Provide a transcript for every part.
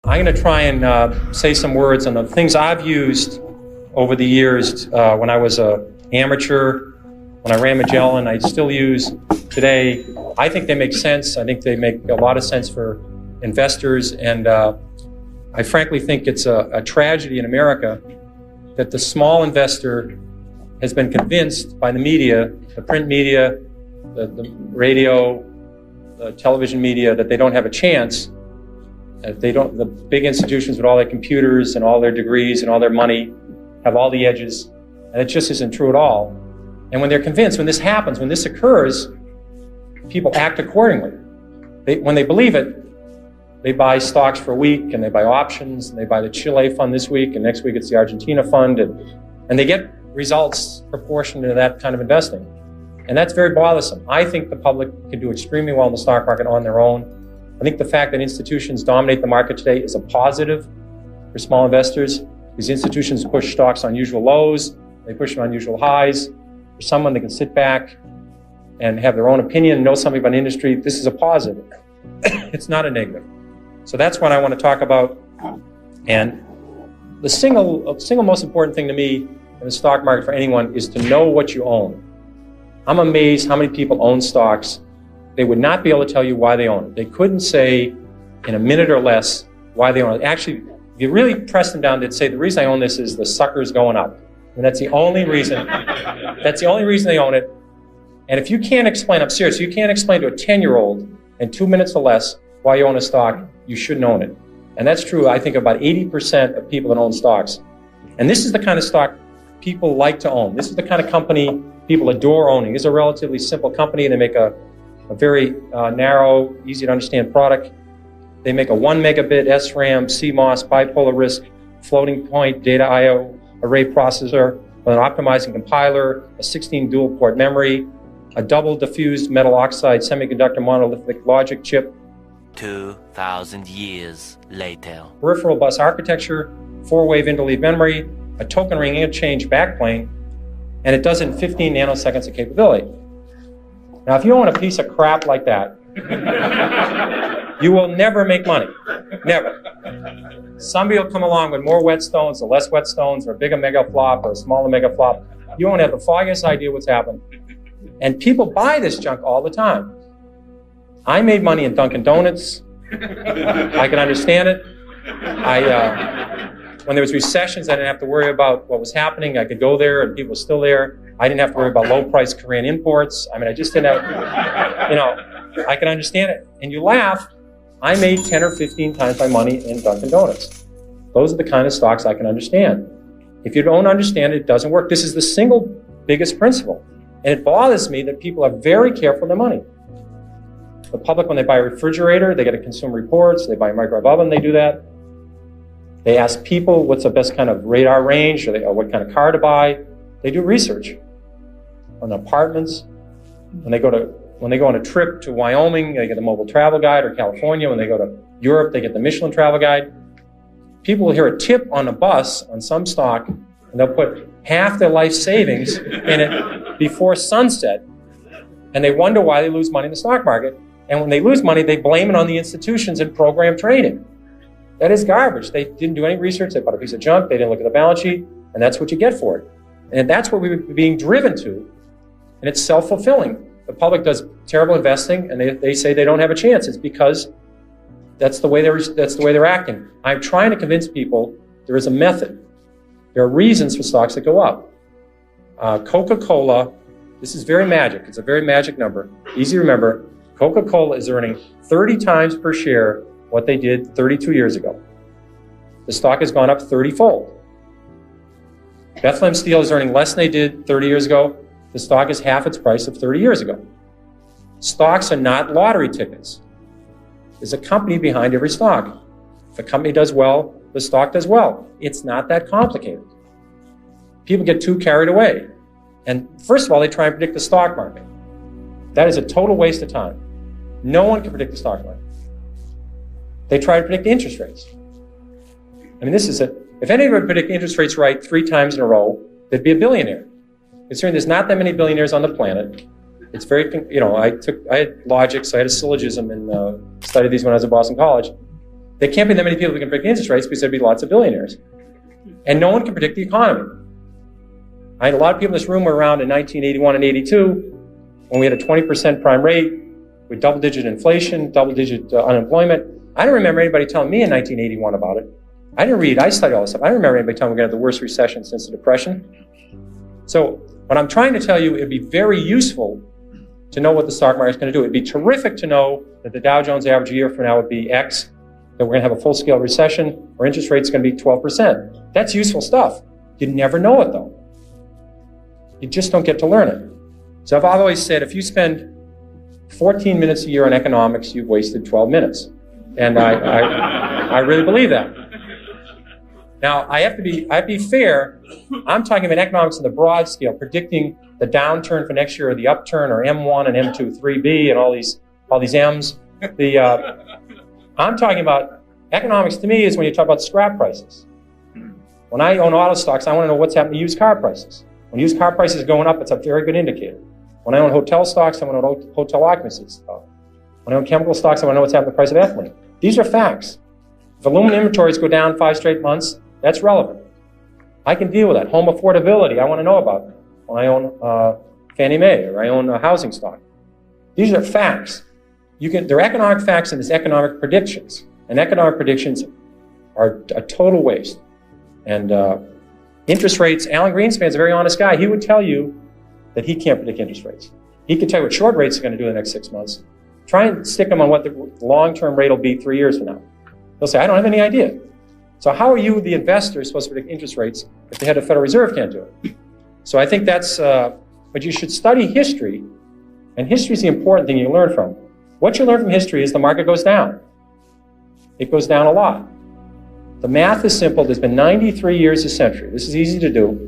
I'm going to try and say some words on the things I've used over the years when I was an amateur, when I ran Magellan, I still use today. I think they make sense. I think they make a lot of sense for investors, and I frankly think it's a tragedy in America that the small investor has been convinced by the media, the print media, the radio, the television media, that they don't have a chance. The big institutions with all their computers and all their degrees and all their money have all the edges, and it just isn't true at all. And when they're convinced, when this happens, when this occurs, people act accordingly. When they believe it, they buy stocks for a week, and they buy options, and they buy the Chile fund this week, and next week it's the Argentina fund, and they get results proportionate to that kind of investing. And that's very bothersome. I think the public can do extremely well in the stock market on their own. I think the fact that institutions dominate the market today is a positive for small investors. These institutions push stocks on usual lows, they push them on usual highs. For someone that can sit back and have their own opinion, know something about an industry, this is a positive. It's not a negative. So that's what I want to talk about. And the single most important thing to me in the stock market for anyone is to know what you own. I'm amazed how many people own stocks. They would not be able to tell you why they own it. They couldn't say in a minute or less why they own it. Actually, if you really press them down, they'd say, the reason I own this is the sucker's going up. And that's the only reason. That's the only reason they own it. And if you can't explain, I'm serious, you can't explain to a 10-year-old in 2 minutes or less why you own a stock, you shouldn't own it. And that's true, I think, about 80% of people that own stocks. And this is the kind of stock people like to own. This is the kind of company people adore owning. This is a relatively simple company. They make a very narrow, easy to understand product. They make a 1 megabit SRAM, CMOS, bipolar risk, floating point data I/O array processor with an optimizing compiler, a 16 dual port memory, a double diffused metal oxide semiconductor monolithic logic chip. 2,000 years later. Peripheral bus architecture, 4-wave interleave memory, a token ring interchange backplane, and it does it in 15 nanoseconds of capability. Now, if you own a piece of crap like that, you will never make money. Never. Somebody will come along with more whetstones or less whetstones or a bigger mega flop or a smaller mega flop. You won't have the foggiest idea what's happened. And people buy this junk all the time. I made money in Dunkin' Donuts. I can understand it. When there was recessions, I didn't have to worry about what was happening. I could go there and people were still there. I didn't have to worry about low-priced Korean imports. I mean, I just didn't have, I can understand it. And you laugh, I made 10 or 15 times my money in Dunkin' Donuts. Those are the kind of stocks I can understand. If you don't understand it, it doesn't work. This is the single biggest principle. And it bothers me that people are very careful with their money. The public, when they buy a refrigerator, they get a Consumer Reports, they buy a microwave oven, they do that. They ask people what's the best kind of radar range or what kind of car to buy. They do research on apartments. When they go on a trip to Wyoming, they get the mobile travel guide, or California. When they go to Europe, they get the Michelin travel guide. People will hear a tip on a bus on some stock, and they'll put half their life savings in it before sunset, and they wonder why they lose money in the stock market. And when they lose money, they blame it on the institutions and program trading. That is garbage. They didn't do any research. They bought a piece of junk. They didn't look at the balance sheet, and that's what you get for it. And that's what we're being driven to, and it's self-fulfilling. The public does terrible investing, and they say they don't have a chance. It's because that's the way they're acting. I'm trying to convince people there is a method. There are reasons for stocks that go up. Coca-Cola, this is very magic. It's a very magic number. Easy to remember. Coca-Cola is earning 30 times per share what they did 32 years ago. The stock has gone up 30-fold. Bethlehem Steel is earning less than they did 30 years ago. The stock is half its price of 30 years ago. Stocks are not lottery tickets. There's a company behind every stock. If a company does well, the stock does well. It's not that complicated. People get too carried away. And first of all, they try and predict the stock market. That is a total waste of time. No one can predict the stock market. They try to predict interest rates. I mean, if anybody would predict interest rates right 3 times in a row, they'd be a billionaire. Considering there's not that many billionaires on the planet, it's very, I had logic, so I had a syllogism and studied these when I was at Boston College. There can't be that many people who can predict interest rates because there'd be lots of billionaires. And no one can predict the economy. I had a lot of people in this room were around in 1981 and 82 when we had a 20% prime rate with double-digit inflation, double-digit unemployment. I don't remember anybody telling me in 1981 about it. I didn't read, I studied all this stuff. I don't remember anybody telling me we're going to have the worst recession since the Depression. So what I'm trying to tell you, it'd be very useful to know what the stock market is going to do. It'd be terrific to know that the Dow Jones average a year from now would be X, that we're going to have a full-scale recession, or interest rate's going to be 12%. That's useful stuff. You never know it, though. You just don't get to learn it. So I've always said, if you spend 14 minutes a year on economics, you've wasted 12 minutes. And I really believe that. Now, I have to be fair. I'm talking about economics in the broad scale, predicting the downturn for next year or the upturn or M1 and M2, 3B and all these M's. I'm talking about economics to me is when you talk about scrap prices. When I own auto stocks, I want to know what's happening to used car prices. When used car prices are going up, it's a very good indicator. When I own hotel stocks, I want to know hotel occupancy stuff. When I own chemical stocks, I want to know what's happening to the price of ethylene. These are facts. If aluminum inventories go down 5 straight months, that's relevant. I can deal with that. Home affordability, I want to know about it when I own Fannie Mae or I own a housing stock. These are facts. They're economic facts and there's economic predictions. And economic predictions are a total waste. And interest rates, Alan Greenspan's a very honest guy. He would tell you that he can't predict interest rates. He can tell you what short rates are going to do in the next 6 months. Try and stick them on what the long-term rate will be 3 years from now. They'll say, I don't have any idea. So how are you, the investor, supposed to predict interest rates if the head of the Federal Reserve can't do it? So I think that's, but you should study history, and history is the important thing you learn from. What you learn from history is the market goes down. It goes down a lot. The math is simple. There's been 93 years a century. This is easy to do.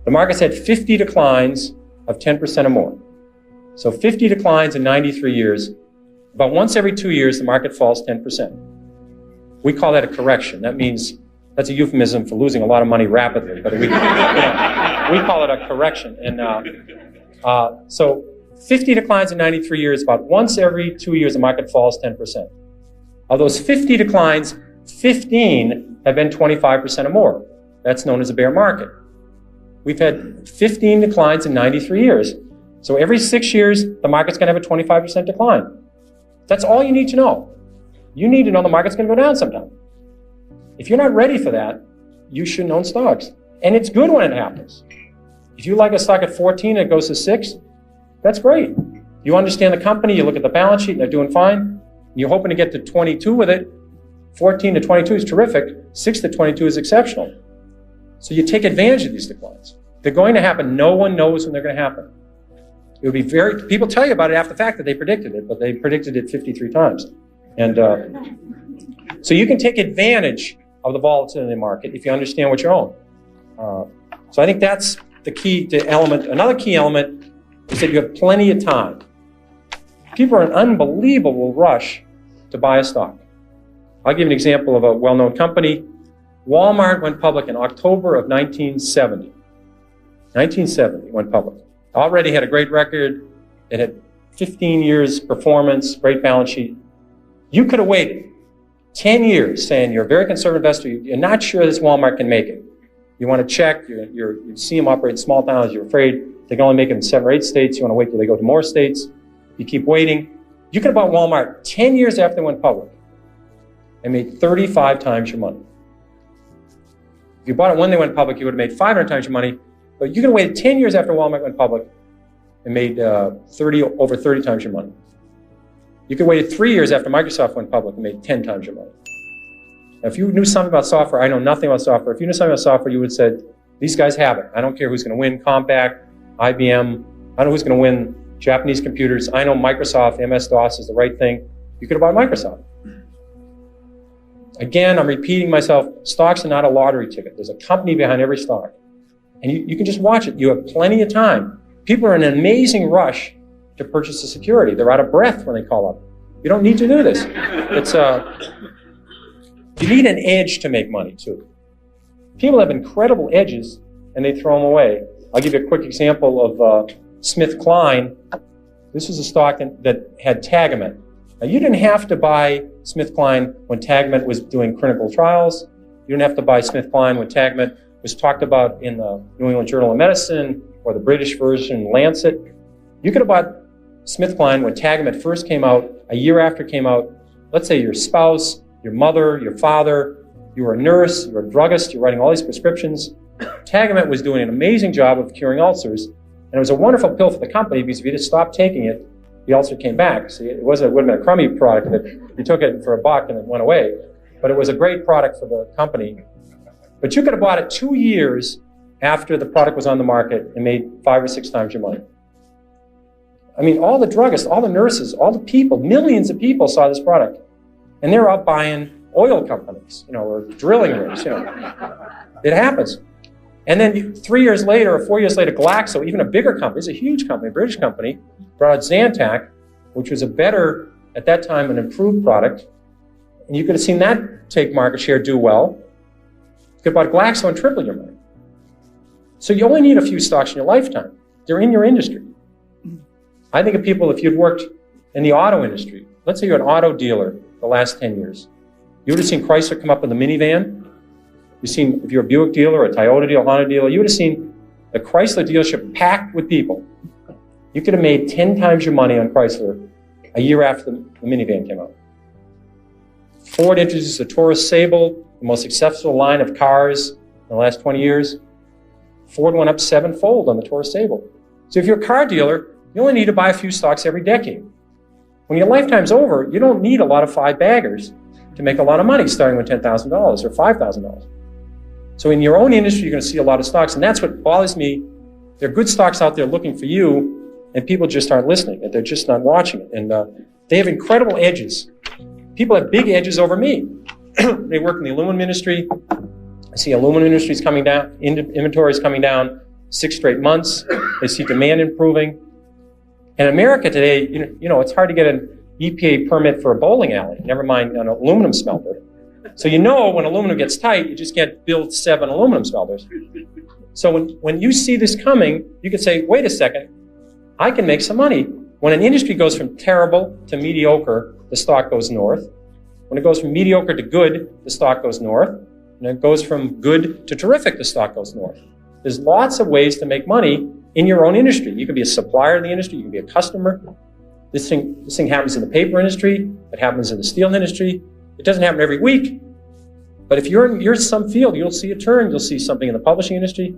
The market's had 50 declines of 10% or more. So 50 declines in 93 years. About once every 2 years, the market falls 10%. We call that a correction. That means, that's a euphemism for losing a lot of money rapidly, but we call it a correction. And so 50 declines in 93 years, about once every 2 years, the market falls 10%. Of those 50 declines, 15 have been 25% or more. That's known as a bear market. We've had 15 declines in 93 years. So every 6 years, the market's going to have a 25% decline. That's all you need to know. You need to know the market's going to go down sometime. If you're not ready for that, you shouldn't own stocks. And it's good when it happens. If you like a stock at 14 and it goes to 6, that's great. You understand the company, you look at the balance sheet, and they're doing fine. You're hoping to get to 22 with it. 14 to 22 is terrific. 6 to 22 is exceptional. So you take advantage of these declines. They're going to happen. No one knows when they're going to happen. It would be people tell you about it after the fact that they predicted it, but they predicted it 53 times. And so you can take advantage of the volatility in the market if you understand what you own. So I think that's the key to element. Another key element is that you have plenty of time. People are in an unbelievable rush to buy a stock. I'll give you an example of a well-known company. Walmart went public in October of 1970. 1970 went public. Already had a great record. It had 15 years performance, great balance sheet. You could have waited 10 years saying you're a very conservative investor. You're not sure this Walmart can make it. You want to check. You see them operate in small towns. You're afraid they can only make it in 7 or 8 states. You want to wait till they go to more states. You keep waiting. You could have bought Walmart 10 years after they went public and made 35 times your money. If you bought it when they went public, you would have made 500 times your money. But you could have waited 10 years after Walmart went public and made over 30 times your money. You could have waited 3 years after Microsoft went public and made 10 times your money. Now, if you knew something about software, I know nothing about software. If you knew something about software, you would have said, these guys have it. I don't care who's going to win, Compaq, IBM. I know who's going to win Japanese computers. I know Microsoft, MS-DOS is the right thing. You could have bought Microsoft. Again, I'm repeating myself. Stocks are not a lottery ticket. There's a company behind every stock. And you can just watch it. You have plenty of time. People are in an amazing rush to purchase a security. They're out of breath when they call up. You don't need to do this. You need an edge to make money, too. People have incredible edges, and they throw them away. I'll give you a quick example of SmithKline. This was a stock that had Tagamet. Now, you didn't have to buy SmithKline when Tagment was doing clinical trials. You didn't have to buy SmithKline when Tagment was talked about in the New England Journal of Medicine or the British version, Lancet. You could have bought SmithKline when Tagment first came out, a year after it came out. Let's say your spouse, your mother, your father, you were a nurse, you were a druggist, you're writing all these prescriptions. Tagment was doing an amazing job of curing ulcers, and it was a wonderful pill for the company because if you just stopped taking it, the ulcer came back. See, it would have been a crummy product that you took it for $1 and it went away, but it was a great product for the company. But you could have bought it 2 years after the product was on the market and made 5 or 6 times your money. I mean, all the druggists, all the nurses, all the people, millions of people saw this product, and they're out buying oil companies, or drilling rigs, It happens. And then 3 years later or 4 years later, Glaxo, even a bigger company, it's a huge company, a British company, brought out Zantac, which was a better, at that time, an improved product. And you could have seen that take market share, do well. You could have bought Glaxo and triple your money. So you only need a few stocks in your lifetime. They're in your industry. I think of people, if you'd worked in the auto industry, let's say you're an auto dealer the last 10 years, you would have seen Chrysler come up with a minivan. You've seen, if you're a Buick dealer, a Toyota dealer, a Honda dealer, you would have seen a Chrysler dealership packed with people. You could have made 10 times your money on Chrysler a year after the minivan came out. Ford introduced the Taurus Sable, the most successful line of cars in the last 20 years. Ford went up 7-fold on the Taurus Sable. So if you're a car dealer, you only need to buy a few stocks every decade. When your lifetime's over, you don't need a lot of 5-baggers to make a lot of money starting with $10,000 or $5,000. So in your own industry, you're going to see a lot of stocks, and that's what bothers me. There are good stocks out there looking for you, and people just aren't listening, and they're just not watching it. And they have incredible edges. People have big edges over me. They work in the aluminum industry. I see aluminum industries coming down, inventories coming down 6 straight months. They see demand improving. In America today, it's hard to get an EPA permit for a bowling alley, never mind an aluminum smelter. So when aluminum gets tight, you just can't build 7 aluminum smelters. So when you see this coming, you can say, wait a second, I can make some money. When an industry goes from terrible to mediocre, the stock goes north. When it goes from mediocre to good, the stock goes north. When it goes from good to terrific, the stock goes north. There's lots of ways to make money in your own industry. You can be a supplier in the industry, you can be a customer. This thing happens in the paper industry, it happens in the steel industry. It doesn't happen every week, but if you're in some field, you'll see a turn, you'll see something in the publishing industry.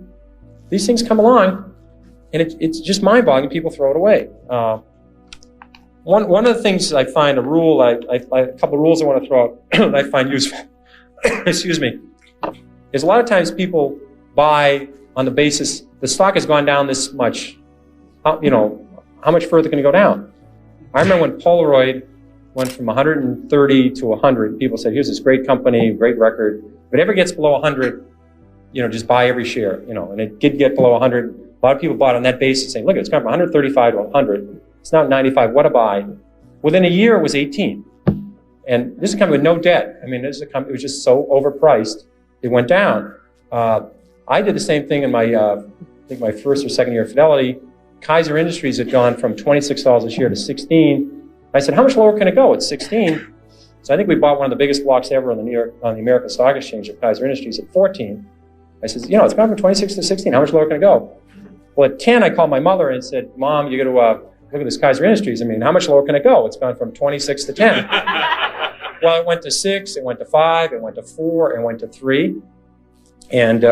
These things come along, and it's just mind-boggling, people throw it away. One of the things I find a couple of rules I want to throw out that I find useful, excuse me, is a lot of times people buy on the basis the stock has gone down this much. How much further can it go down? I remember when Polaroid went from 130 to 100. People said, here's this great company, great record. If it ever gets below 100, just buy every share, and it did get below 100. A lot of people bought on that basis saying, look, it's gone from 135 to 100. It's now 95, what a buy. Within a year, it was 18. And this is a company with no debt. I mean, this is a company, it was just so overpriced, it went down. I did the same thing in my, I think my first or second year at Fidelity. Kaiser Industries had gone from $26 a share to 16. I said, how much lower can it go? It's 16. So I think we bought one of the biggest blocks ever on the American Stock Exchange of Kaiser Industries at 14. I said, it's gone from 26 to 16. How much lower can it go? Well, at 10, I called my mother and said, Mom, you got to look at this Kaiser Industries. I mean, how much lower can it go? It's gone from 26 to 10. Well, it went to 6, it went to 5, it went to 4, it went to 3. And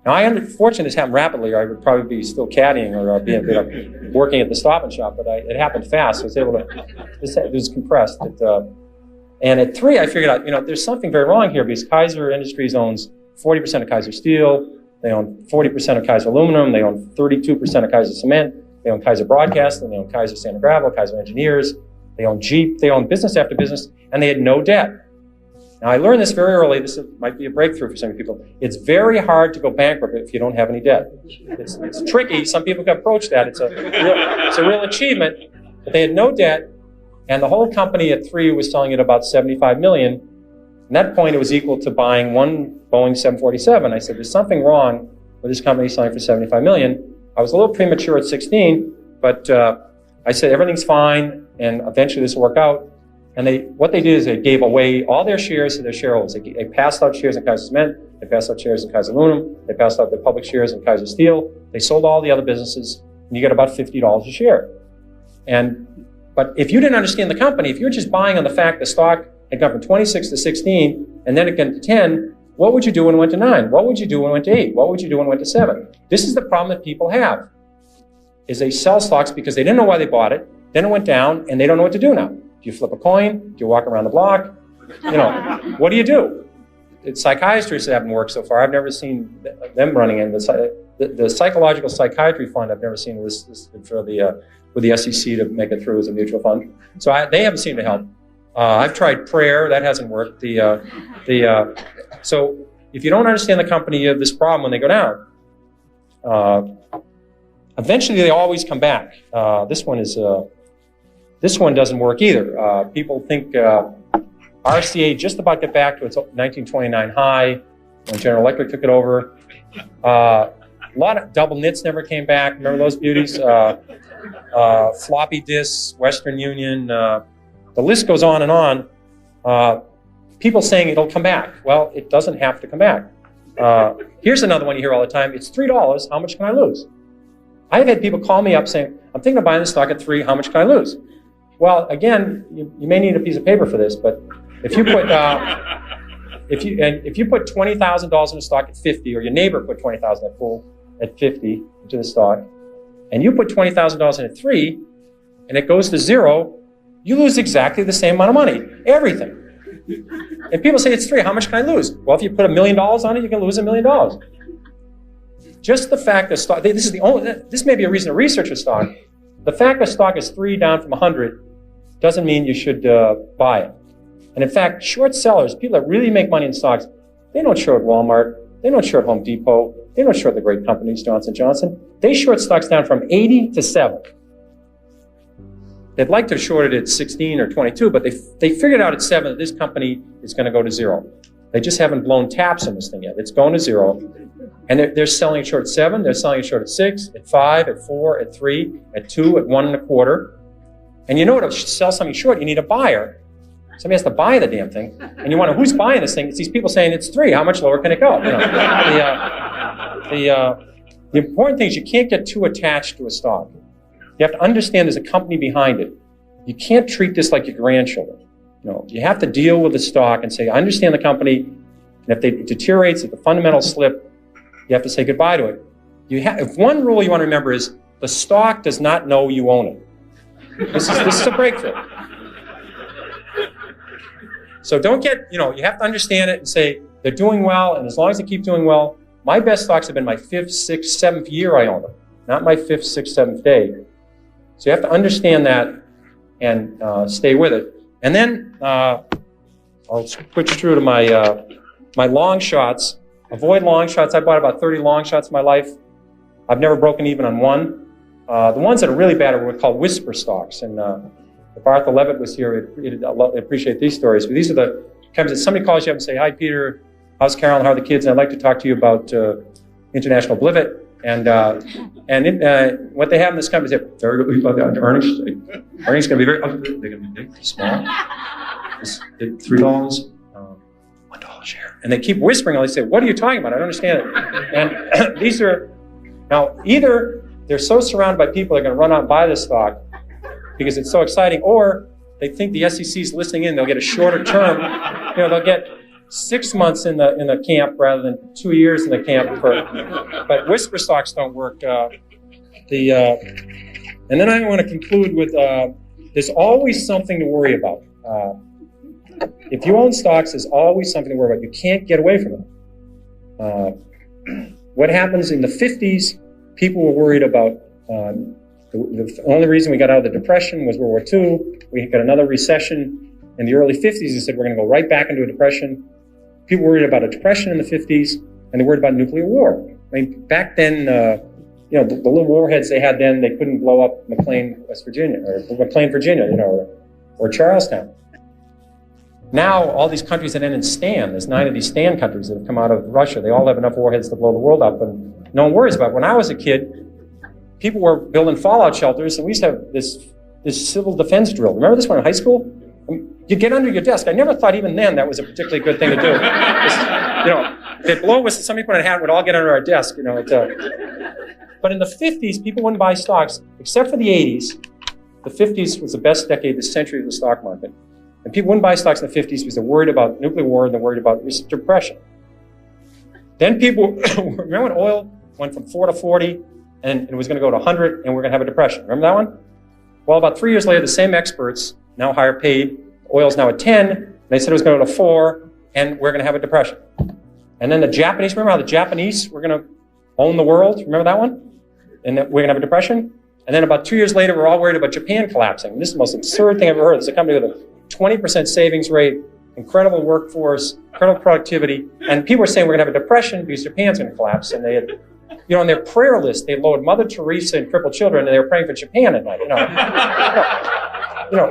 now, unfortunately, this happened rapidly, or I would probably be still caddying or working at the Stop and Shop, but it happened fast. So I was able to, it was compressed. And at 3, I figured out, there's something very wrong here because Kaiser Industries owns 40% of Kaiser Steel, they own 40% of Kaiser Aluminum, they own 32% of Kaiser Cement, they own Kaiser Broadcasting, they own Kaiser Sand and Gravel, Kaiser Engineers, they own Jeep, they own business after business, and they had no debt. Now, I learned this very early. This might be a breakthrough for some people. It's very hard to go bankrupt if you don't have any debt. It's tricky. Some people can approach that. It's a real achievement. But they had no debt, and the whole company at 3 was selling at about $75 million. At that point, it was equal to buying one Boeing 747. I said, there's something wrong with this company selling for $75 million. I was a little premature at 16, but I said, everything's fine, and eventually this will work out. And what they did is they gave away all their shares to their shareholders. They passed out shares in Kaiser Cement, they passed out shares in Kaiser Aluminum, they passed out their public shares in Kaiser Steel, they sold all the other businesses, and you get about $50 a share. But if you didn't understand the company, if you're just buying on the fact the stock had gone from 26 to 16, and then it went to 10, what would you do when it went to 9? What would you do when it went to 8? What would you do when it went to 7? This is the problem that people have, is they sell stocks because they didn't know why they bought it, then it went down, and they don't know what to do now. Do you flip a coin? Do you walk around the block? What do you do? Psychiatrists haven't worked so far. I've never seen them running in. The Psychological Psychiatry Fund, I've never seen listed for with the SEC to make it through as a mutual fund. So they haven't seemed to help. I've tried prayer. That hasn't worked. So if you don't understand the company, you have this problem when they go down. Eventually, they always come back. This one doesn't work either. People think RCA just about got back to its 1929 high when General Electric took it over. A lot of double nits never came back. Remember those beauties? Floppy disks, Western Union. The list goes on and on. People saying it'll come back. Well, it doesn't have to come back. Here's another one you hear all the time. It's $3. How much can I lose? I've had people call me up saying, I'm thinking of buying this stock at $3. How much can I lose? Well, again, you may need a piece of paper for this, but if you put if you put $20,000 in a stock at 50, or your neighbor put $20,000 at 50 into the stock, and you put $20,000 in at 3, and it goes to 0, you lose exactly the same amount of money, everything. And people say it's 3. How much can I lose? Well, if you put $1 million on it, you can lose $1 million. Just the fact that stock, this may be a reason to research a stock. The fact that stock is 3 down from 100 doesn't mean you should buy it. And in fact, short sellers, people that really make money in stocks, they don't short Walmart, they don't short Home Depot, they don't short the great companies, Johnson & Johnson. They short stocks down from 80 to 7. They'd like to short it at 16 or 22, but they figured out at 7 that this company is going to go to 0. They just haven't blown taps on this thing yet. It's going to 0. And they're selling it short at 7, they're selling it short at 6, at 5, at 4, at 3, at 2, at 1 1/4. And you know to sell something short, you need a buyer. Somebody has to buy the damn thing. And you wonder, who's buying this thing? It's these people saying it's 3. How much lower can it go? The important thing is you can't get too attached to a stock. You have to understand there's a company behind it. You can't treat this like your grandchildren. You have to deal with the stock and say, I understand the company, and if it deteriorates, if the fundamentals slip, you have to say goodbye to it. If one rule you want to remember is the stock does not know you own it. This is a breakthrough. So don't get, you have to understand it and say they're doing well, and as long as they keep doing well, my best stocks have been my 5th, 6th, 7th year I own them, not my 5th, 6th, 7th day. So you have to understand that and stay with it. And then I'll switch through to my long shots. Avoid long shots. I bought about 30 long shots in my life. I've never broken even on one. The ones that are really bad are what we call whisper stocks. And if Arthur Levitt was here, he'd appreciate these stories. But these are the times that somebody calls you up and say, hi, Peter, how's Carolyn, how are the kids? And I'd like to talk to you about International Blivet. And what they have in this company is very good about the earnings. Earnings going to be very, they're going to be big, small. $3, $1 a share. And they keep whispering, they say, what are you talking about? I don't understand it. And these are, now either they're so surrounded by people that are going to run out and buy this stock because it's so exciting, or they think the SEC is listening in, they'll get a shorter term, they'll get 6 months in the camp rather than 2 years in the camp. But whisper stocks don't work. And then I want to conclude with there's always something to worry about. If you own stocks, there's always something to worry about. You can't get away from it. What happens in the 50s, people were worried about the only reason we got out of the Depression was World War II. We got another recession in the early 50s. They said we're going to go right back into a depression. People worried about a depression in the 50s, and they worried about nuclear war. I mean, back then, the little warheads they had then, they couldn't blow up McLean, West Virginia, or McLean, Virginia, or Charlestown. Now, all these countries that end in STAN, there's 9 of these STAN countries that have come out of Russia. They all have enough warheads to blow the world up, and no one worries about it. When I was a kid, people were building fallout shelters, and we used to have this civil defense drill. Remember this one in high school? You get under your desk. I never thought even then that was a particularly good thing to do. The blow was somebody put on a hat, would all get under our desk. But in the 50s, people wouldn't buy stocks, except for the 80s. The 50s was the best decade this century of the stock market. And people wouldn't buy stocks in the 50s because they're worried about nuclear war and they're worried about depression. Then people, remember when oil went from 4 to 40 and it was going to go to 100 and we're going to have a depression? Remember that one? Well, about 3 years later, the same experts, now higher paid, oil's now at 10, and they said it was going to go to 4 and we're going to have a depression. And then the Japanese, remember how the Japanese were going to own the world? Remember that one? And that we're going to have a depression? And then about 2 years later, we're all worried about Japan collapsing. And this is the most absurd thing I've ever heard. There's a company with a 20% savings rate, incredible workforce, incredible productivity, and people are saying we're going to have a depression because Japan's going to collapse. And they had, on their prayer list, they loaded Mother Teresa and crippled children, and they were praying for Japan at night.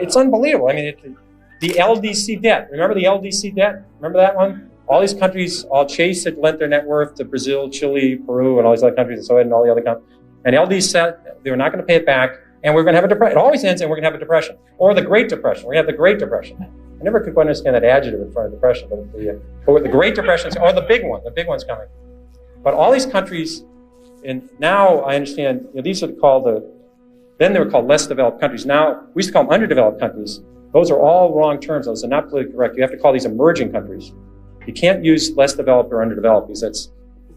It's unbelievable. I mean, the LDC debt. Remember the LDC debt? Remember that one? All these countries, all Chase had lent their net worth to Brazil, Chile, Peru, and all these other countries, and so and all the other countries. And LD said they were not going to pay it back, and we're going to have a depression. It always ends, and we're going to have a depression, or the Great Depression. We're going to have the Great Depression. I never could understand that adjective in front of depression, but the Great Depression, or the big one. The big one's coming. But all these countries, and now I understand, these are called then they were called less developed countries. Now, we used to call them underdeveloped countries. Those are all wrong terms. Those are not politically correct. You have to call these emerging countries. You can't use less developed or underdeveloped because that's,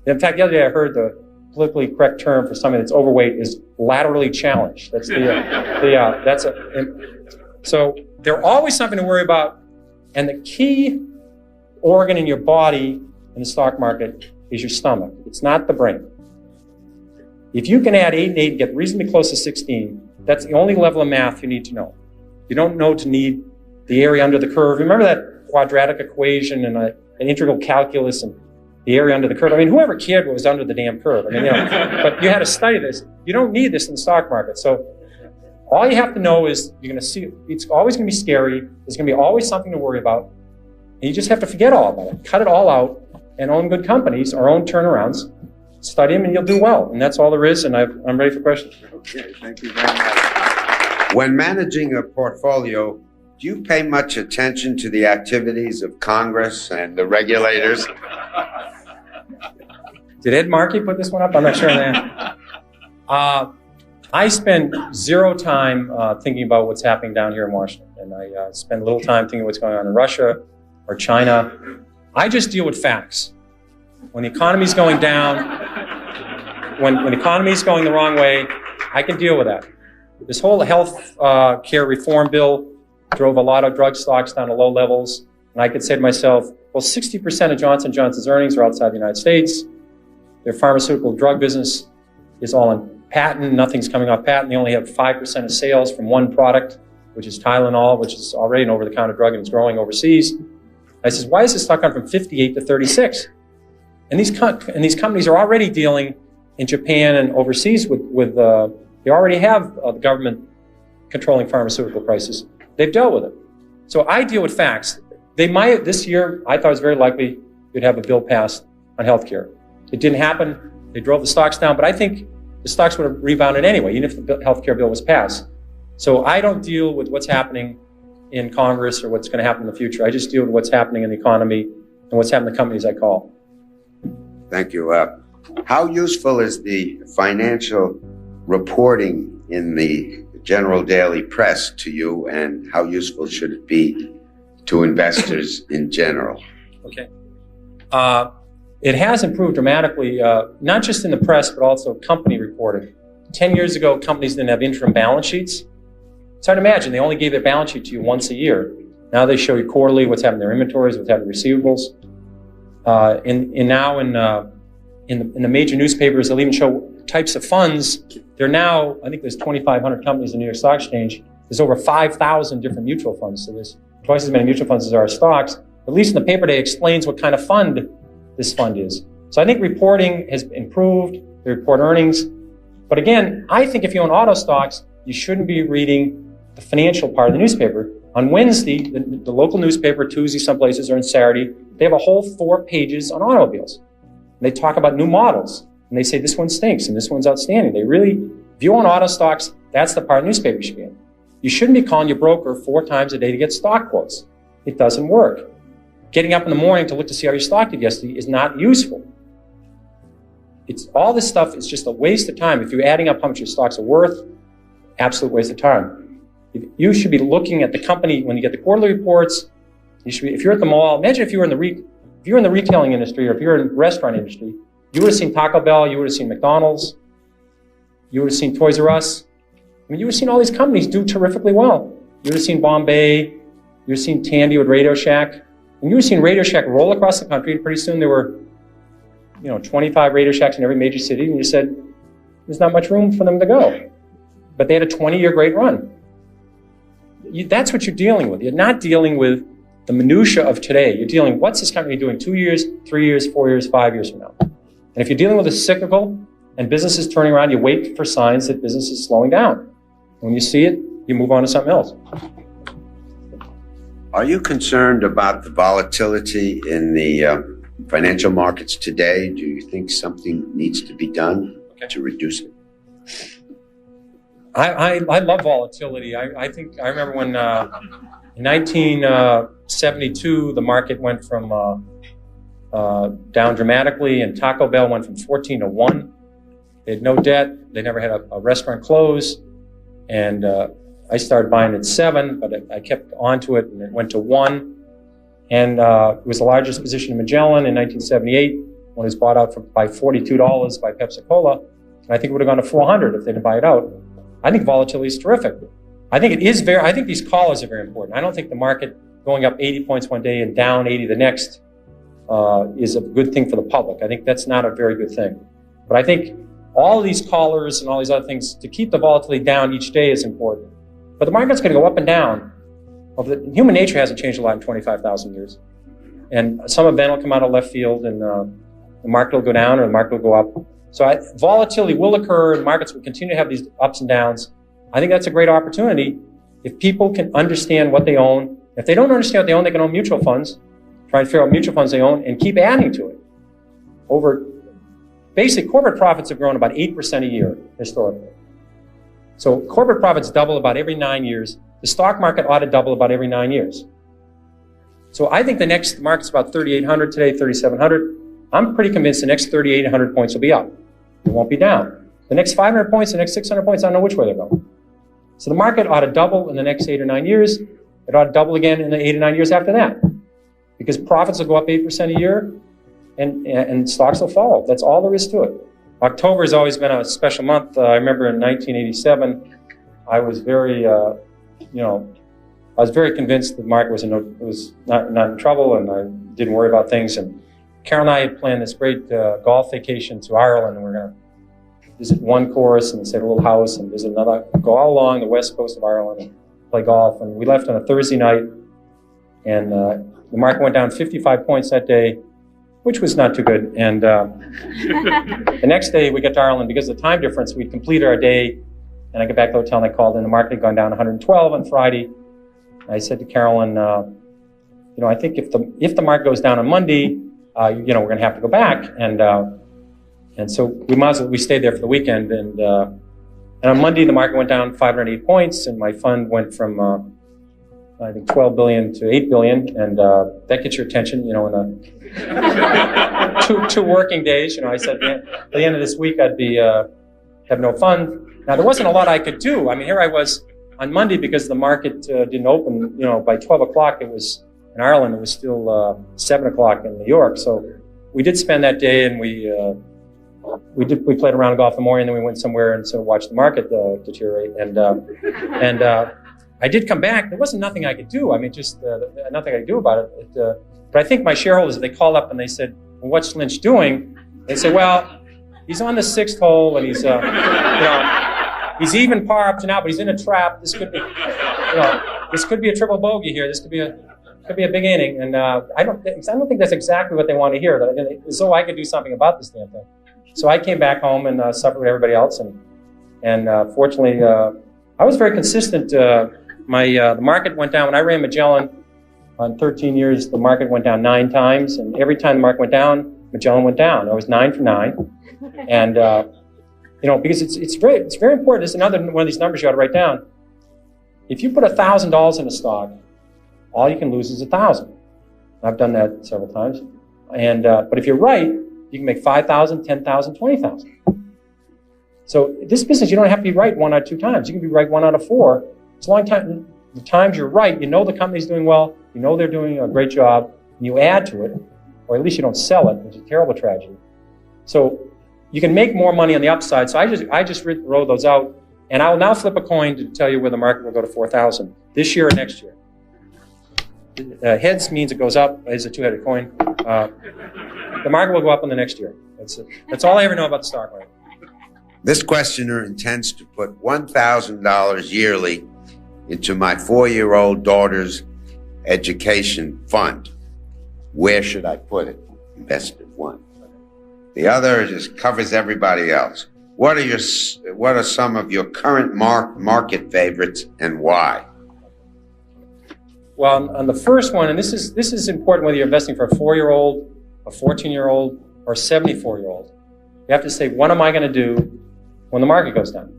in fact, the other day I heard the politically correct term for somebody that's overweight is laterally challenged. That's so there's always something to worry about. And the key organ in your body in the stock market is your stomach. It's not the brain. If you can add 8 and 8 and get reasonably close to 16, that's the only level of math you need to know. You don't need the area under the curve. Remember that quadratic equation and an integral calculus and the area under the curve? I mean, whoever cared what was under the damn curve? I mean, but you had to study this. You don't need this in the stock market. So all you have to know is you're going to see, it's always going to be scary. There's going to be always something to worry about. And you just have to forget all about it. Cut it all out and own good companies or own turnarounds. Study them and you'll do well. And that's all there is. And I'm ready for questions. Okay, thank you very much. When managing a portfolio, do you pay much attention to the activities of Congress and the regulators? Did Ed Markey put this one up? I'm not sure on that. I spend zero time thinking about what's happening down here in Washington. And I spend little time thinking what's going on in Russia or China. I just deal with facts. When the economy's going down, when the economy's going the wrong way, I can deal with that. This whole health care reform bill drove a lot of drug stocks down to low levels. And I could say to myself, well, 60% of Johnson & Johnson's earnings are outside the United States. Their pharmaceutical drug business is all on patent. Nothing's coming off patent. They only have 5% of sales from one product, which is Tylenol, which is already an over-the-counter drug and it's growing overseas. I says, why is this stock gone from 58 to 36? And these companies are already dealing in Japan and overseas with they already have the government controlling pharmaceutical prices. They've dealt with it. So I deal with facts. They might, this year, I thought it was very likely you'd have a bill passed on health care. It didn't happen. They drove the stocks down, but I think the stocks would have rebounded anyway, even if the health care bill was passed. So I don't deal with what's happening in Congress or what's going to happen in the future. I just deal with what's happening in the economy and what's happening in the companies I call. Thank you. How useful is the financial reporting in the general daily press to you, and how useful should it be to investors in general? Okay. It has improved dramatically, not just in the press, but also company reporting. 10 years ago, companies didn't have interim balance sheets. It's hard to imagine. They only gave their balance sheet to you once a year. Now they show you quarterly what's happening in their inventories, what's happening in receivables. In the major newspapers, they'll even show types of funds. There are now, I think there's 2,500 companies in the New York Stock Exchange. There's over 5,000 different mutual funds. So there's twice as many mutual funds as there are stocks. At least in the paper day, explains what kind of fund this fund is. So I think reporting has improved. They report earnings. But again, I think if you own auto stocks, you shouldn't be reading the financial part of the newspaper. On Wednesday, the local newspaper, Tuesday, some places, or on Saturday, they have a whole 4 pages on automobiles. And they talk about new models. And they say this one stinks and this one's outstanding. They really, if you own auto stocks, that's the part of the newspaper you should be in. You shouldn't be calling your broker 4 times a day to get stock quotes. It doesn't work. Getting up in the morning to look to see how your stock did yesterday is not useful. All this stuff is just a waste of time. If you're adding up how much your stocks are worth, absolute waste of time. You should be looking at the company when you get the quarterly reports. You should be, if you're at the mall, imagine if you were in the retailing industry, or if you're in the restaurant industry, you would have seen Taco Bell, you would have seen McDonald's, you would have seen Toys R Us. I mean, you would have seen all these companies do terrifically well. You would have seen Bombay, you would have seen Tandy with Radio Shack, and you would have seen Radio Shack roll across the country, and pretty soon there were 25 Radio Shacks in every major city, and you said, there's not much room for them to go. But they had a 20-year great run. That's what you're dealing with. You're not dealing with the minutia of today. You're dealing, what's this company doing 2 years, 3 years, 4 years, 5 years from now? And if you're dealing with a cyclical and business is turning around, you wait for signs that business is slowing down. When you see it, you move on to something else. Are you concerned about the volatility in the financial markets today? Do you think something needs to be done to reduce it? I love volatility. I remember when in 1972 the market went from down dramatically, and Taco Bell went from 14 to 1. They had no debt. They never had a restaurant close, and I started buying at 7, but I kept onto it, and it went to 1. And it was the largest position in Magellan in 1978 when it was bought out by $42 by Pepsi-Cola. And I think it would have gone to 400 if they didn't buy it out. I think volatility is terrific. I think these callers are very important. I don't think the market going up 80 points one day and down 80 the next is a good thing for the public. I think that's not a very good thing. But I think all of these callers and all these other things, to keep the volatility down each day is important. But the market's going to go up and down. Human nature hasn't changed a lot in 25,000 years. And some event will come out of left field, and the market will go down or the market will go up. So volatility will occur, and markets will continue to have these ups and downs. I think that's a great opportunity if people can understand what they own. If they don't understand what they own, they can own mutual funds, try and figure out mutual funds they own, and keep adding to it. Basically, corporate profits have grown about 8% a year historically. So corporate profits double about every 9 years. The stock market ought to double about every 9 years. So I think the next market's about 3,800 today, 3,700. I'm pretty convinced the next 3,800 points will be up. It won't be down. The next 500 points, the next 600 points, I don't know which way they're going. So the market ought to double in the next 8 or 9 years. It ought to double again in the 8 or 9 years after that. Because profits will go up 8% a year, and stocks will follow. That's all there is to it. October has always been a special month. I remember in 1987, I was very convinced the market was not in trouble, and I didn't worry about things. And Carol and I had planned this great golf vacation to Ireland, and we're going to visit one course and stay at a little house and visit another, go all along the west coast of Ireland and play golf. And we left on a Thursday night, and the market went down 55 points that day, which was not too good. And the next day we got to Ireland, because of the time difference, we completed our day, and I got back to the hotel and I called in. The market had gone down 112 on Friday. I said to Carolyn, I think if the market goes down on Monday, we're going to have to go back. And so we stayed there for the weekend. And on Monday, the market went down 508 points, and my fund went from, I think, 12 billion to 8 billion. And that gets your attention, in two working days. I said, at the end of this week, I'd be have no fund. Now, there wasn't a lot I could do. I mean, here I was on Monday, because the market didn't open, by 12 o'clock, it was in Ireland, it was still 7 o'clock in New York. So we did spend that day, and we played around golf in the morning, and then we went somewhere and sort of watched the market deteriorate. And I did come back. There wasn't nothing I could do. I mean, just nothing I could do about it. But I think my shareholders, they called up and they said, well, what's Lynch doing? They said, well, he's on the 6th hole, and he's, he's even par up to now, but he's in a trap. This could be, this could be a triple bogey here. This could be a big inning. And I don't think that's exactly what they want to hear. As though I could do something about this damn thing. So I came back home and suffered with everybody else. And fortunately, I was very consistent. The market went down when I ran Magellan. On 13 years, the market went down 9 times, and every time the market went down, Magellan went down. I was 9 for 9, and because it's very important. This is another one of these numbers you ought to write down. If you put $1,000 in a stock, all you can lose is 1,000. I've done that several times. And but if you're right, you can make 5,000, 10,000, 20,000. So this business, you don't have to be right 1 out of 2 times. You can be right 1 out of 4. As long as the times you're right, you know the company's doing well, you know they're doing a great job, and you add to it, or at least you don't sell it, which is a terrible tragedy. So you can make more money on the upside. So I just wrote those out, and I will now flip a coin to tell you where the market will go to 4,000 this year or next year. Heads means it goes up. It's a 2-headed coin. The market will go up in the next year. That's all I ever know about the stock market. This questioner intends to put $1,000 yearly into my 4-year-old daughter's education fund. Where should I put it? Invested one. The other just covers everybody else. What are some of your current market favorites and why? Well, on the first one, and this is important whether you're investing for a 4-year-old, a 14-year-old, or a 74-year-old. You have to say, what am I going to do when the market goes down?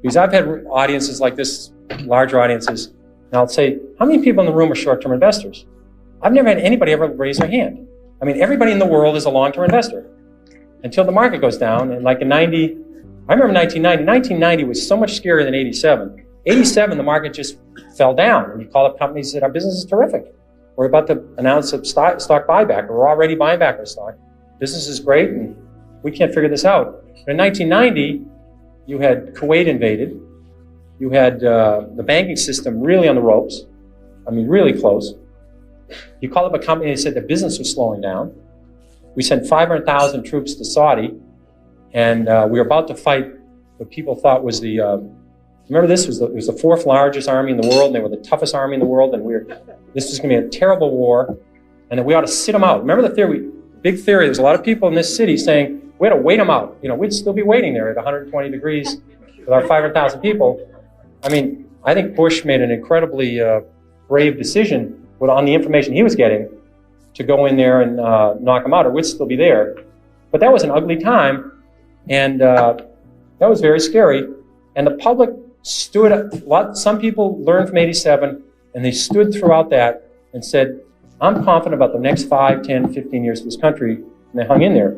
Because I've had audiences like this, larger audiences, and I'll say, how many people in the room are short-term investors? I've never had anybody ever raise their hand. I mean, everybody in the world is a long-term investor until the market goes down. And like in I remember 1990. 1990 was so much scarier than 87. 87, the market just fell down, and you call up companies that our business is terrific. We're about to announce a stock buyback, or we're already buying back our stock. Business is great, and we can't figure this out. But in 1990, you had Kuwait invaded. You had the banking system really on the ropes. I mean, really close. You call up a company and said the business was slowing down. We sent 500,000 troops to Saudi, and we were about to fight what people thought was the, remember this was it was the 4th largest army in the world, and they were the toughest army in the world, and this was going to be a terrible war, and that we ought to sit them out. Remember the theory, big theory, there's a lot of people in this city saying, we ought to wait them out. You know, we'd still be waiting there at 120 degrees with our 500,000 people. I mean, I think Bush made an incredibly brave decision on the information he was getting to go in there and knock them out, or we'd still be there. But that was an ugly time, and that was very scary. And the public stood up. Some people learned from 87, and they stood throughout that and said, I'm confident about the next 5, 10, 15 years of this country, and they hung in there.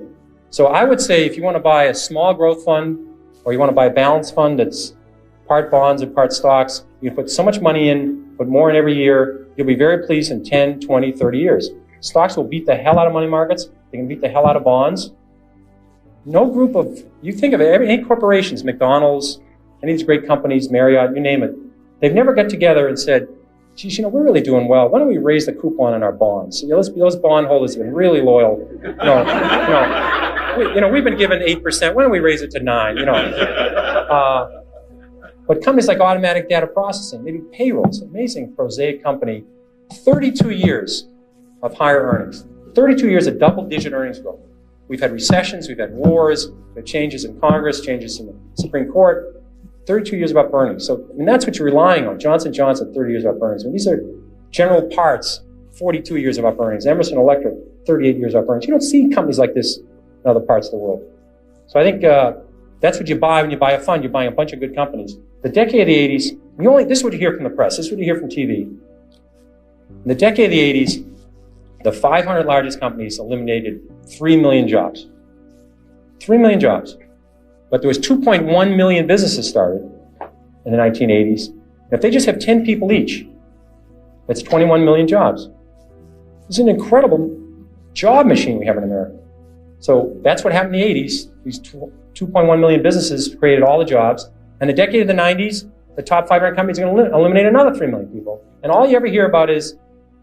So I would say if you want to buy a small growth fund, or you want to buy a balanced fund that's part bonds and part stocks, you can put so much money in, put more in every year, you'll be very pleased in 10, 20, 30 years. Stocks will beat the hell out of money markets. They can beat the hell out of bonds. No group of, you think of it, any corporations, McDonald's, any of these great companies, Marriott, you name it, they've never got together and said, geez, you know, we're really doing well. Why don't we raise the coupon on our bonds? You know, those bondholders have been really loyal. We've been given 8%. Why don't we raise it to 9%? But companies like automatic data processing, maybe payrolls, amazing prosaic company, 32 years of higher earnings, 32 years of double-digit earnings growth. We've had recessions, we've had wars, we've had changes in Congress, changes in the Supreme Court, 32 years of up earnings. So, I mean, that's what you're relying on. Johnson & Johnson, 30 years of up earnings. I mean, these are General Parts, 42 years of up earnings. Emerson Electric, 38 years of up earnings. You don't see companies like this in other parts of the world. So I think that's what you buy when you buy a fund. You're buying a bunch of good companies. The decade of the 80s, this is what you hear from the press. This is what you hear from TV. In the decade of the 80s, the 500 largest companies eliminated 3 million jobs. 3 million jobs. But there was 2.1 million businesses started in the 1980s. And if they just have 10 people each, that's 21 million jobs. It's an incredible job machine we have in America. So that's what happened in the 80s. These 2.1 million businesses created all the jobs. And the decade of the 90s, the top 500 companies are going to eliminate another 3 million people. And all you ever hear about is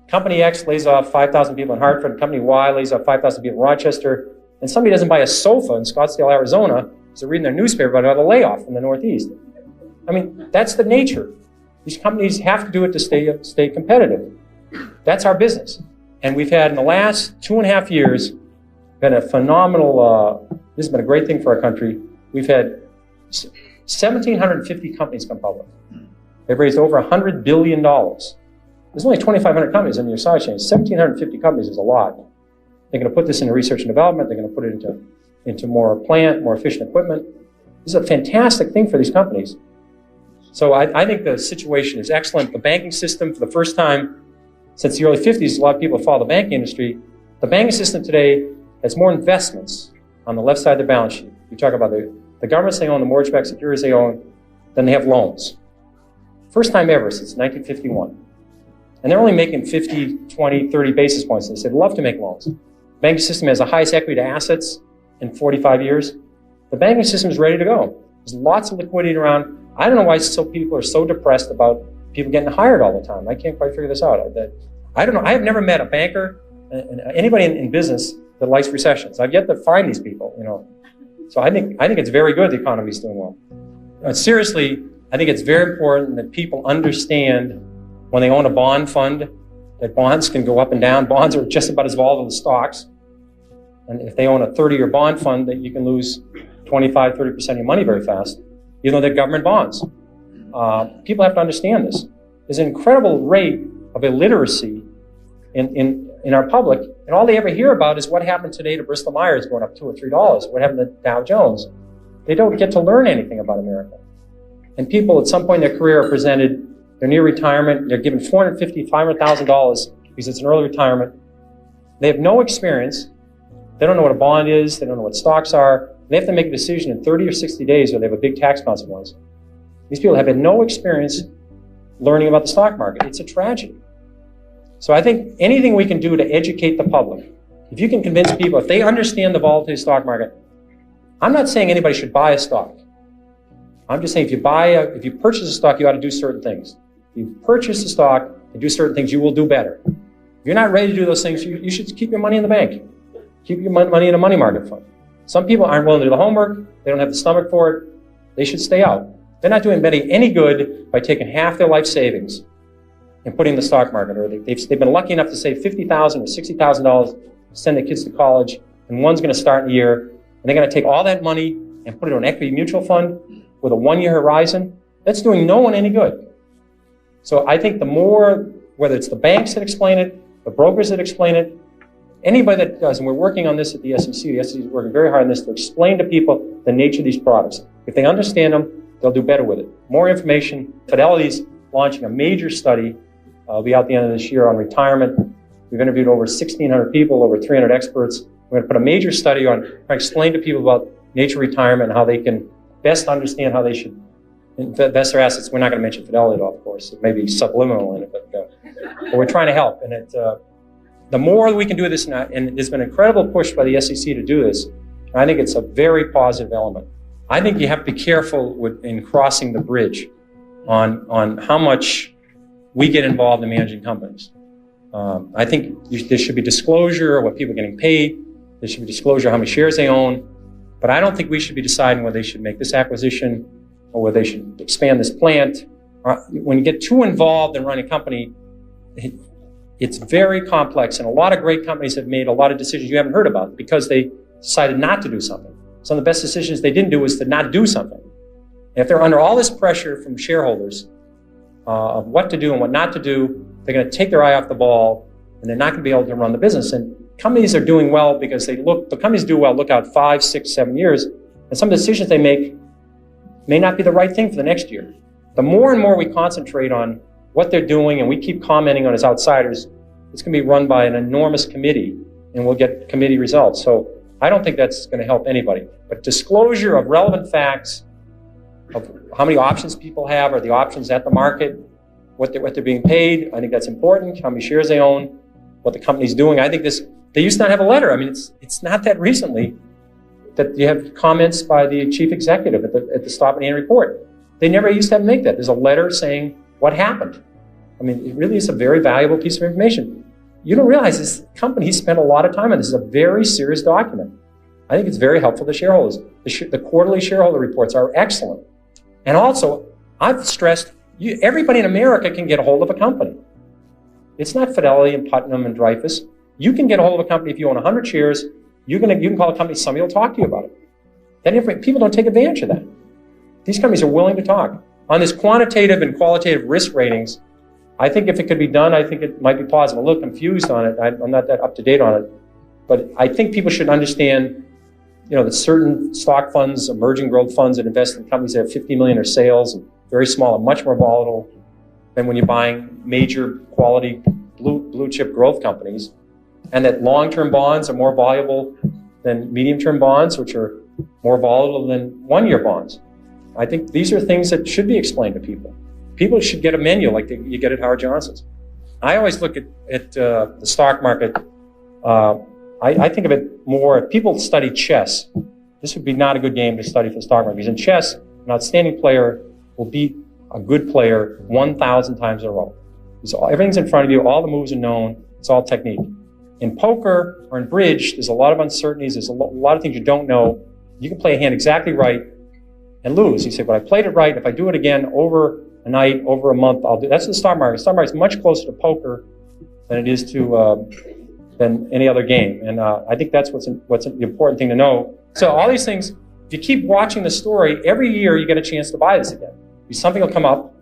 Company X lays off 5,000 people in Hartford, and Company Y lays off 5,000 people in Rochester, and somebody doesn't buy a sofa in Scottsdale, Arizona, because they're reading their newspaper about another layoff in the Northeast. I mean, that's the nature. These companies have to do it to stay competitive. That's our business. And we've had, in the last 2.5 years, been a phenomenal, this has been a great thing for our country. We've had 1,750 companies come public. They've raised over $100 billion. There's only 2,500 companies in your stock exchange. 1,750 companies is a lot. They're going to put this into research and development. They're going to put it into more plant, more efficient equipment. This is a fantastic thing for these companies. So I think the situation is excellent. The banking system, for the first time since the early 50s, a lot of people follow the banking industry. The banking system today has more investments on the left side of the balance sheet. You talk about the governments they own, the mortgage-backed securities they own, than they have loans. First time ever since 1951. And they're only making 50, 20, 30 basis points. They said, love to make loans. The banking system has the highest equity to assets in 45 years. The banking system is ready to go. There's lots of liquidity around. I don't know why people are so depressed about people getting hired all the time. I can't quite figure this out. I don't know. I have never met a banker, anybody in business that likes recessions. I've yet to find these people, you know. So I think it's very good the economy's doing well. Seriously, I think it's very important that people understand when they own a bond fund that bonds can go up and down. Bonds are just about as volatile as stocks. And if they own a 30-year bond fund, that you can lose 25, 30% of your money very fast, even though they're government bonds. People have to understand this. There's an incredible rate of illiteracy in our public, and all they ever hear about is what happened today to Bristol Myers going up $2 or $3. What happened to Dow Jones? They don't get to learn anything about America. And people at some point in their career are presented, they're near retirement, they're given $450,000, $500,000 because it's an early retirement. They have no experience. They don't know what a bond is. They don't know what stocks are. They have to make a decision in 30 or 60 days or they have a big tax consequence. These people have had no experience learning about the stock market. It's a tragedy. So I think anything we can do to educate the public, if you can convince people, if they understand the volatility of the stock market, I'm not saying anybody should buy a stock. I'm just saying if you purchase a stock, you ought to do certain things. If you purchase a stock and do certain things, you will do better. If you're not ready to do those things, you should keep your money in the bank. Keep your money in a money market fund. Some people aren't willing to do the homework. They don't have the stomach for it. They should stay out. They're not doing anybody any good by taking half their life savings and putting in the stock market. Or they've been lucky enough to save $50,000 or $60,000 to send their kids to college, and one's going to start in a year, and they're going to take all that money and put it in an equity mutual fund with a one-year horizon. That's doing no one any good. So I think the more, whether it's the banks that explain it, the brokers that explain it, anybody that does, and we're working on this at the SEC is working very hard on this to explain to people the nature of these products. If they understand them, they'll do better with it. More information. Fidelity's launching a major study. It'll be out the end of this year on retirement. We've interviewed over 1,600 people, over 300 experts. We're going to put a major study on trying to explain to people about nature of retirement and how they can best understand how they should invest their assets. We're not going to mention Fidelity at all, of course. It may be subliminal in it, but we're trying to help. And the more we can do this, and there's been an incredible push by the SEC to do this, and I think it's a very positive element. I think you have to be careful in crossing the bridge on how much we get involved in managing companies. I think there should be disclosure of what people are getting paid. There should be disclosure of how many shares they own. But I don't think we should be deciding whether they should make this acquisition or whether they should expand this plant. When you get too involved in running a company, it's very complex. And a lot of great companies have made a lot of decisions you haven't heard about because they decided not to do something. Some of the best decisions they didn't do was to not do something. And if they're under all this pressure from shareholders of what to do and what not to do, they're going to take their eye off the ball and they're not going to be able to run the business. And companies are doing well because the companies do well, look out 5, 6, 7 years, and some of the decisions they make may not be the right thing for the next year. The more and more we concentrate on what they're doing and we keep commenting on as outsiders, it's going to be run by an enormous committee and we'll get committee results. So I don't think that's going to help anybody. But disclosure of relevant facts, of how many options people have, or the options at the market, what they're being paid, I think that's important, how many shares they own, what the company's doing. I think they used to not have a letter. I mean, it's not that recently that you have comments by the chief executive at the stop and end report. They never used to have to make that. There's a letter saying what happened. I mean, it really is a very valuable piece of information. You don't realize this company spent a lot of time on this. This is a very serious document. I think it's very helpful to shareholders. The quarterly shareholder reports are excellent. And also, I've stressed, everybody in America can get a hold of a company. It's not Fidelity and Putnam and Dreyfus. You can get a hold of a company if you own 100 shares. You can call a company, somebody will talk to you about it. People don't take advantage of that. These companies are willing to talk. On this quantitative and qualitative risk ratings, I think if it could be done, I think it might be possible. I'm a little confused on it. I'm not that up to date on it. But I think people should understand, that certain stock funds, emerging growth funds that invest in companies that have 50 million in sales and very small and much more volatile than when you're buying major quality blue chip growth companies, and that long-term bonds are more valuable than medium-term bonds, which are more volatile than one-year bonds. I think these are things that should be explained to people. People should get a menu like you get at Howard Johnson's. I always look at the stock market. I think of it more, if people study chess, this would be not a good game to study for the stock market, because in chess, an outstanding player will beat a good player 1,000 times in a row. So everything's in front of you, all the moves are known, it's all technique. In poker or in bridge, there's a lot of uncertainties, there's a lot of things you don't know. You can play a hand exactly right and lose. You say, but I played it right, if I do it again over a night, over a month, I'll do. That's the stock market. The stock market is much closer to poker than it is to than any other game. And I think that's what's the important thing to know. So all these things, if you keep watching the story, every year you get a chance to buy this again. Something will come up.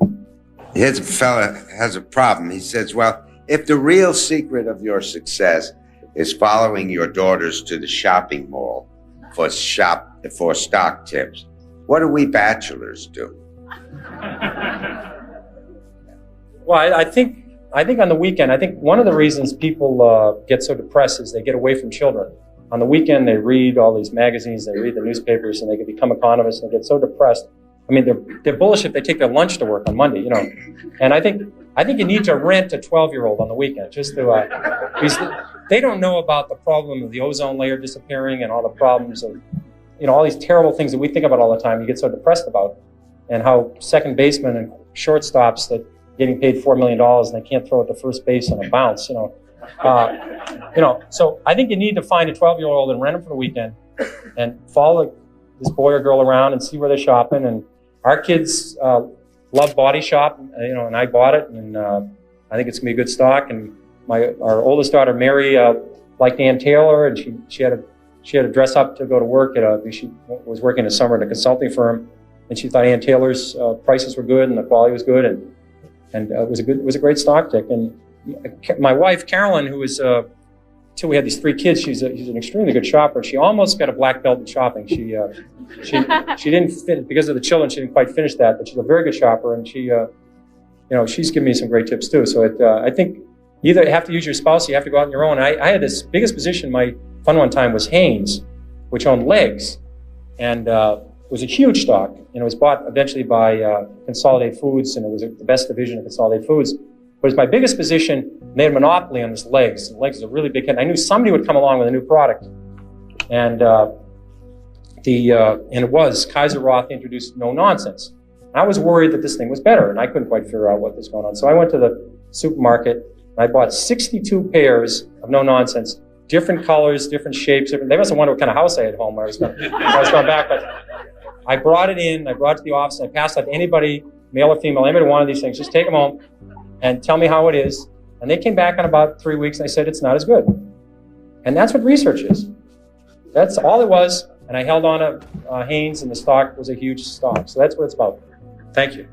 Here's a fella has a problem. He says, well, if the real secret of your success is following your daughters to the shopping mall for stock tips, what do we bachelors do? Well, I think on the weekend, I think one of the reasons people get so depressed is they get away from children. On the weekend, they read all these magazines, they read the newspapers, and they can become economists and they get so depressed. I mean, they're bullish if they take their lunch to work on Monday, you know. And I think you need to rent a 12-year-old on the weekend just to, because they don't know about the problem of the ozone layer disappearing and all the problems of, you know, all these terrible things that we think about all the time. You get so depressed about, and how second basemen and shortstops that getting paid $4 million and they can't throw it to first base on a bounce, you know. So I think you need to find a 12-year-old and rent them for the weekend and follow this boy or girl around and see where they're shopping. And our kids love Body Shop, you know, and I bought it, and I think it's gonna be a good stock. And our oldest daughter Mary liked Ann Taylor, and she had to dress up to go to work she was working this summer at a consulting firm, and she thought Ann Taylor's prices were good and the quality was good, and it was a great stock pick. And my wife Carolyn, who was till we had these 3 kids, she's an extremely good shopper. She almost got a black belt in shopping. She didn't fit because of the children. She didn't quite finish that, but she's a very good shopper, and she's given me some great tips too. So I think you either have to use your spouse, or you have to go out on your own. I had this biggest position in my fund one time was Hanes, which owned Legs, and it was a huge stock, and it was bought eventually by Consolidated Foods, and it was the best division of Consolidated Foods. But it was my biggest position, and they had a monopoly on this Legs. And Legs is a really big hit. I knew somebody would come along with a new product. And it was Kaiser Roth introduced No Nonsense. And I was worried that this thing was better, and I couldn't quite figure out what was going on. So I went to the supermarket, and I bought 62 pairs of No Nonsense, different colors, different shapes. They must have wondered what kind of house I had home when I was going back. But I brought it to the office, and I passed out to anybody, male or female, anybody wanted these things, just take them home and tell me how it is. And they came back in about 3 weeks, and they said, it's not as good. And that's what research is. That's all it was. And I held on to Hanes, and the stock was a huge stock. So that's what it's about. Thank you.